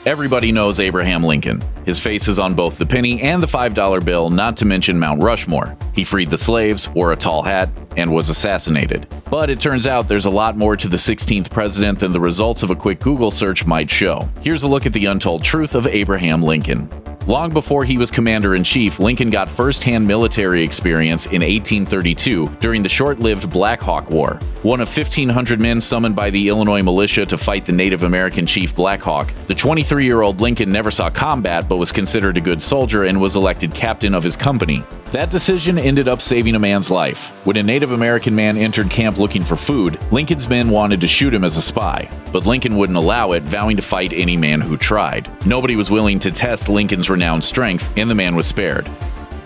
Everybody knows Abraham Lincoln. His face is on both the penny and the $5 bill, not to mention Mount Rushmore. He freed the slaves, wore a tall hat, and was assassinated. But it turns out there's a lot more to the 16th president than the results of a quick Google search might show. Here's a look at the untold truth of Abraham Lincoln. Long before he was commander-in-chief, Lincoln got first-hand military experience in 1832 during the short-lived Black Hawk War. One of 1,500 men summoned by the Illinois militia to fight the Native American chief Black Hawk, the 23-year-old Lincoln never saw combat but was considered a good soldier and was elected captain of his company. That decision ended up saving a man's life. When a Native American man entered camp looking for food, Lincoln's men wanted to shoot him as a spy, but Lincoln wouldn't allow it, vowing to fight any man who tried. Nobody was willing to test Lincoln's renowned strength, and the man was spared.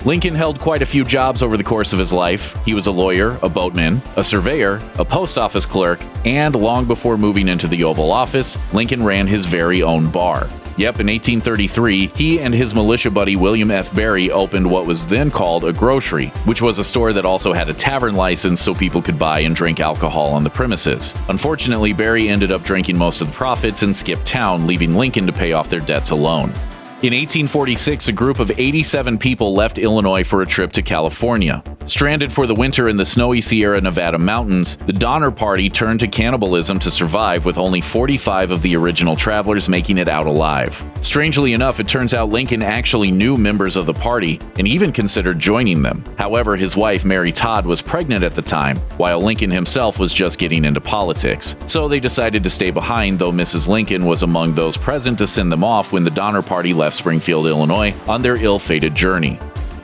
Lincoln held quite a few jobs over the course of his life. He was a lawyer, a boatman, a surveyor, a post office clerk, and long before moving into the Oval Office, Lincoln ran his very own bar. Yep, in 1833, he and his militia buddy William F. Barry opened what was then called a grocery, which was a store that also had a tavern license so people could buy and drink alcohol on the premises. Unfortunately, Barry ended up drinking most of the profits and skipped town, leaving Lincoln to pay off their debts alone. In 1846, a group of 87 people left Illinois for a trip to California. Stranded for the winter in the snowy Sierra Nevada mountains, the Donner Party turned to cannibalism to survive, with only 45 of the original travelers making it out alive. Strangely enough, it turns out Lincoln actually knew members of the party and even considered joining them. However, his wife, Mary Todd, was pregnant at the time, while Lincoln himself was just getting into politics. So they decided to stay behind, though Mrs. Lincoln was among those present to send them off when the Donner Party left Springfield, Illinois, on their ill-fated journey.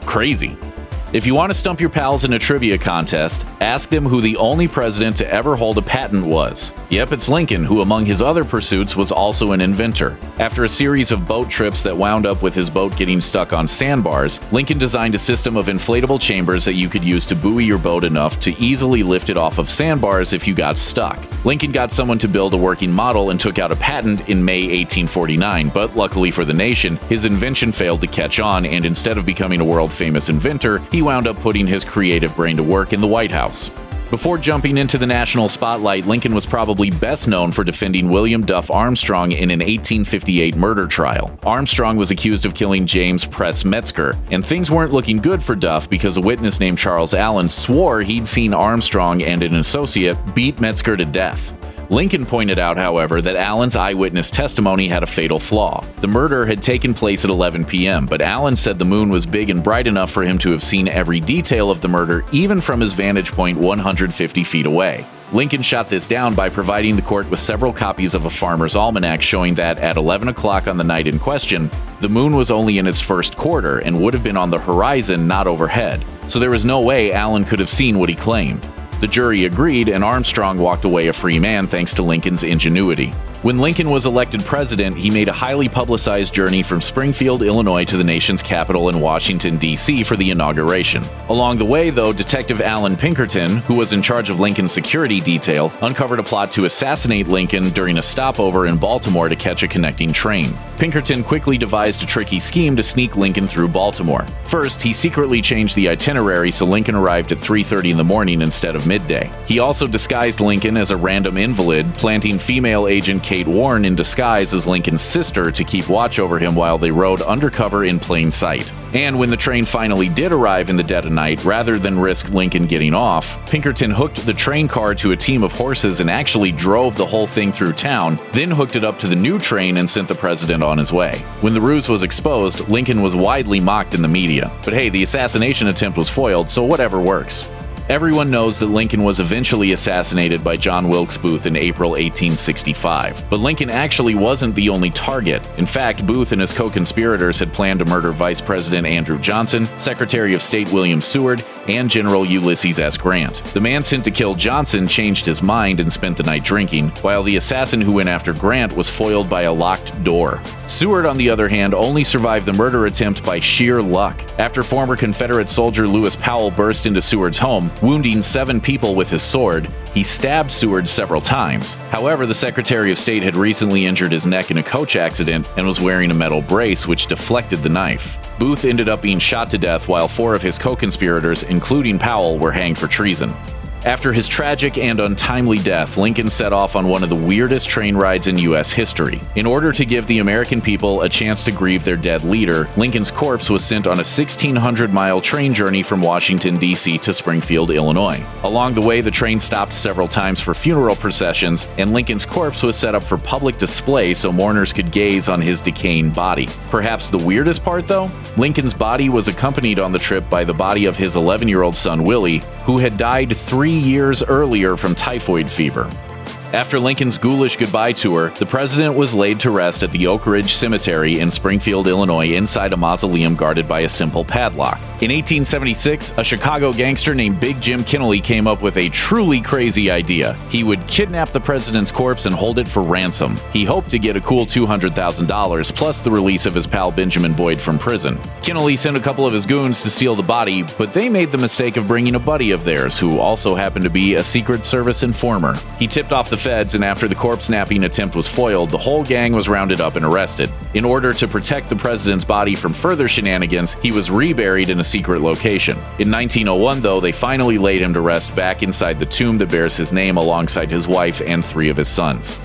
Crazy. If you want to stump your pals in a trivia contest, ask them who the only president to ever hold a patent was. Yep, it's Lincoln, who among his other pursuits was also an inventor. After a series of boat trips that wound up with his boat getting stuck on sandbars, Lincoln designed a system of inflatable chambers that you could use to buoy your boat enough to easily lift it off of sandbars if you got stuck. Lincoln got someone to build a working model and took out a patent in May 1849, but luckily for the nation, his invention failed to catch on, and instead of becoming a world-famous inventor, he wound up putting his creative brain to work in the White House. Before jumping into the national spotlight, Lincoln was probably best known for defending William Duff Armstrong in an 1858 murder trial. Armstrong was accused of killing James Press Metzger, and things weren't looking good for Duff because a witness named Charles Allen swore he'd seen Armstrong and an associate beat Metzger to death. Lincoln pointed out, however, that Allen's eyewitness testimony had a fatal flaw. The murder had taken place at 11 p.m., but Allen said the moon was big and bright enough for him to have seen every detail of the murder, even from his vantage point 150 feet away. Lincoln shot this down by providing the court with several copies of a farmer's almanac showing that at 11 o'clock on the night in question, the moon was only in its first quarter and would have been on the horizon, not overhead. So there was no way Allen could have seen what he claimed. The jury agreed, and Armstrong walked away a free man thanks to Lincoln's ingenuity. When Lincoln was elected president, he made a highly publicized journey from Springfield, Illinois to the nation's capital in Washington, D.C. for the inauguration. Along the way, though, Detective Allan Pinkerton, who was in charge of Lincoln's security detail, uncovered a plot to assassinate Lincoln during a stopover in Baltimore to catch a connecting train. Pinkerton quickly devised a tricky scheme to sneak Lincoln through Baltimore. First, he secretly changed the itinerary so Lincoln arrived at 3:30 in the morning instead of midday. He also disguised Lincoln as a random invalid, planting female agent Kate Warren in disguise as Lincoln's sister to keep watch over him while they rode undercover in plain sight. And when the train finally did arrive in the dead of night, rather than risk Lincoln getting off, Pinkerton hooked the train car to a team of horses and actually drove the whole thing through town, then hooked it up to the new train and sent the president on his way. When the ruse was exposed, Lincoln was widely mocked in the media. But hey, the assassination attempt was foiled, so whatever works. Everyone knows that Lincoln was eventually assassinated by John Wilkes Booth in April 1865. But Lincoln actually wasn't the only target. In fact, Booth and his co-conspirators had planned to murder Vice President Andrew Johnson, Secretary of State William Seward, and General Ulysses S. Grant. The man sent to kill Johnson changed his mind and spent the night drinking, while the assassin who went after Grant was foiled by a locked door. Seward, on the other hand, only survived the murder attempt by sheer luck. After former Confederate soldier Lewis Powell burst into Seward's home, wounding 7 people with his sword, he stabbed Seward several times. However, the Secretary of State had recently injured his neck in a coach accident and was wearing a metal brace which deflected the knife. Booth ended up being shot to death while 4 of his co-conspirators, including Powell, were hanged for treason. After his tragic and untimely death, Lincoln set off on one of the weirdest train rides in U.S. history. In order to give the American people a chance to grieve their dead leader, Lincoln's corpse was sent on a 1,600-mile train journey from Washington, D.C. to Springfield, Illinois. Along the way, the train stopped several times for funeral processions, and Lincoln's corpse was set up for public display so mourners could gaze on his decaying body. Perhaps the weirdest part, though? Lincoln's body was accompanied on the trip by the body of his 11-year-old son, Willie, who had died 3 years earlier from typhoid fever. After Lincoln's ghoulish goodbye tour, the president was laid to rest at the Oak Ridge Cemetery in Springfield, Illinois, inside a mausoleum guarded by a simple padlock. In 1876, a Chicago gangster named Big Jim Kennelly came up with a truly crazy idea. He would kidnap the president's corpse and hold it for ransom. He hoped to get a cool $200,000 plus the release of his pal Benjamin Boyd from prison. Kennelly sent a couple of his goons to steal the body, but they made the mistake of bringing a buddy of theirs who also happened to be a Secret Service informer. He tipped off the feds, and after the corpse snapping attempt was foiled, the whole gang was rounded up and arrested. In order to protect the president's body from further shenanigans, he was reburied in a secret location. In 1901, though, they finally laid him to rest back inside the tomb that bears his name alongside his wife and 3 of his sons.